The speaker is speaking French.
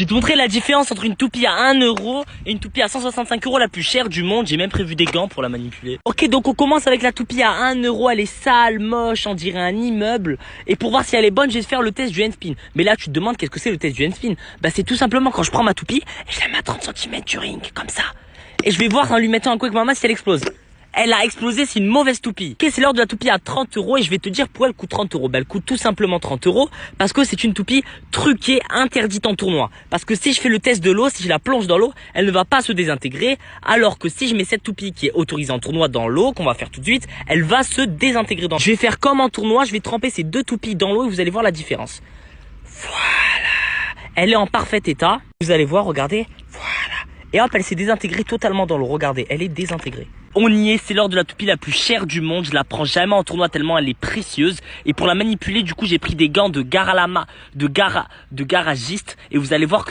vais te montrer la différence entre une toupie à 1 euro et une toupie à 165 euros, la plus chère du monde. J'ai même prévu des gants pour la manipuler. Ok, donc on commence avec la toupie à 1 euro. Elle est sale, moche, on dirait un immeuble. Et pour voir si elle est bonne, je vais faire le test du handspin. Mais là, tu te demandes qu'est-ce que c'est le test du handspin? Bah, c'est tout simplement quand je prends ma toupie et je la mets à 30 cm du ring, comme ça. Et je vais voir en lui mettant un coup avec ma main si elle explose. Elle a explosé, c'est une mauvaise toupie. Ok, c'est l'heure de la toupie à 30 euros et je vais te dire pourquoi elle coûte 30 euros. Bah, elle coûte tout simplement 30 euros parce que c'est une toupie truquée, interdite en tournoi. Parce que si je fais le test de l'eau, si je la plonge dans l'eau, elle ne va pas se désintégrer. Alors que si je mets cette toupie qui est autorisée en tournoi dans l'eau, qu'on va faire tout de suite, elle va se désintégrer dans l'eau. Je vais faire comme en tournoi, je vais tremper ces deux toupies dans l'eau et vous allez voir la différence. Voilà. Elle est en parfait état. Vous allez voir, regardez. Voilà. Et hop, elle s'est désintégrée totalement dans l'eau. Regardez, elle est désintégrée. On y est, c'est l'heure de la toupie la plus chère du monde. Je la prends jamais en tournoi tellement elle est précieuse. Et pour la manipuler, du coup, j'ai pris des gants de garagiste. Et vous allez voir que